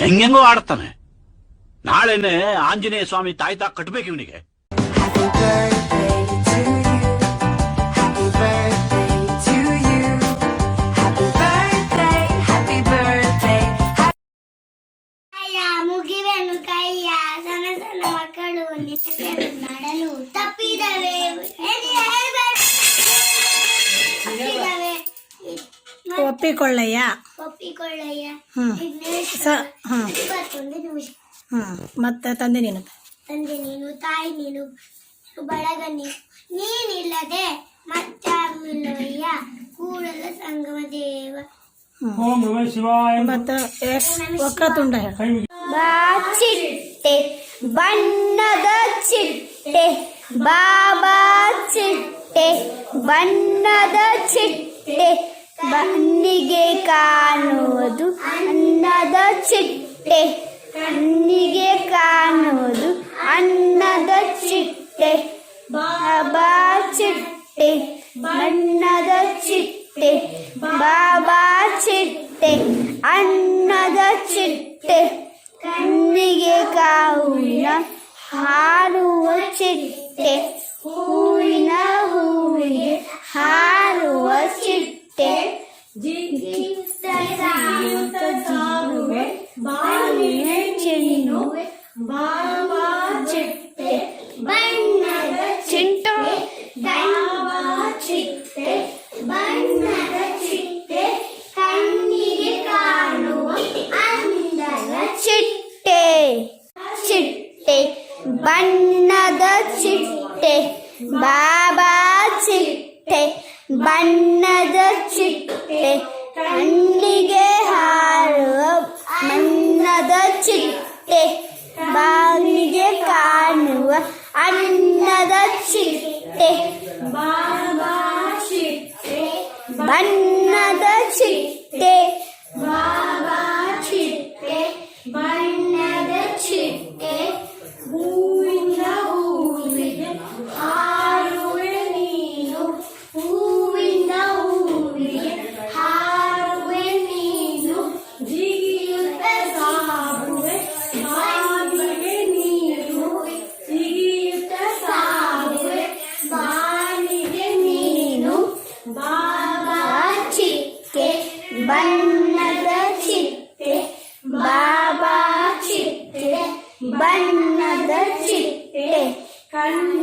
ಹೆಂಗೆಂಗೋ ಆಡ್ತಾನೆ. ನಾಳೆನೆ ಆಂಜನೇಯ ಸ್ವಾಮಿ ತಾಯ್ತಾ ಕಟ್ಬೇಕು ಇವನಿಗೆ. ಮುಗಿವೆನು ಕೈಯ ಸಣ್ಣ ಸಣ್ಣ ಮಕ್ಕಳು ಮಾಡಲು ತಪ್ಪಿದವೆ ಒಪ್ಪಿಕೊಳ್ಳಯ್ಯ. ಮತ್ತೆ ತಂದೆ ನೀನು ತಾಯಿ ನೀನು ಬಳಗ ನೀನಿಲ್ಲದೆ ಮತ್ತಾರು ಇಲ್ಲವಯ್ಯ ಕೂಡಲ ಸಂಗಮ ದೇವ. ಮತ್ತೆ ಒಕ್ಕತುಂಡ ಹೇಳ. ಚಿಟ್ಟೆ ಬಣ್ಣದ ಚಿಟ್ಟೆ ಬಾಬಾ ಚಿಟ್ಟೆ ಬಣ್ಣದ ಚಿಟ್ಟೆ ಕಣ್ಣಿಗೆ ಕಾಣುವುದು ಅನ್ನದ ಚಿಟ್ಟೆ ಕಣ್ಣಿಗೆ ಕಾಣುವುದು ಅನ್ನದ ಚಿಟ್ಟೆ ಬಾಬಾ ಚಿಟ್ಟೆ ಬಣ್ಣದ ಚಿಟ್ಟೆ ಬಾಬಾ ಚಿಟ್ಟೆ ಅನ್ನದ ಚಿಟ್ಟೆ ಕಣ್ಣಿಗೆ ಕಾವಿನ ಹಾರುವ ಚಿಟ್ಟೆ ಹೂವಿನ ಹೂವಿಗೆ ಹಾರುವ ಚಿಟ್ಟೆ ಬಾಳಿನ ಚೆನ್ನು ಬಾಬಾ ಚಿಟ್ಟೆ ಬಣ್ಣದ ಚಿಂಟು ಬಾಬಾ ಚಿಟ್ಟೆ ಬಣ್ಣದ ಚಿಟ್ಟೆ ಕಣ್ಣಿಗೆ ಕಾಣುವ ಅಂದದ ಚಿಟ್ಟೆ ಚಿಟ್ಟೆ ಬಣ್ಣದ ಚಿಟ್ಟೆ ಬಾಬಾ ಚಿಟ್ಟೆ ಬಣ್ಣದ ಚಿಟ್ಟೆ ಕಣ್ಣಿಗೆ ಹಾರುವ ಮಣ್ಣದ ಚಿಟ್ಟೆ ಬಾಗಿಲಿಗೆ ಕಾಣುವ ಅನ್ನದ ಚಿಟ್ಟೆ ಬಾಬಾ ಚಿಟ್ಟೆ ಬಣ್ಣದ ಚಿಟ್ಟೆ ಬಾಬಾ ಚಿಟ್ಟೆ ಬಣ್ಣದ ಚಿಟ್ಟೆ ಹೂವಿನ ಹೂವಿಗೆ ಹಾರುವೆ ನೀನು ಹೂವಿನ ಹೂವಿಗೆ ಹಾರುವೆ ನೀನು ಜಿಗಿಯುತ್ತ ಸಾಗುವೆ ಬಾನಿಗೆ ನೀನು ಜಿಗಿಯುತ್ತ ಸಾಗುವೆ ಬಾನಿಗೆ ನೀನು ಬಾಬಾ ಚಿಟ್ಟೆ ಬಣ್ಣದ ಚಿಟ್ಟೆ ಬಾಬಾ ಚಿಟ್ಟೆ ಬಣ್ಣದ ಚಿಟ್ಟೆ ಕಣ್ಣು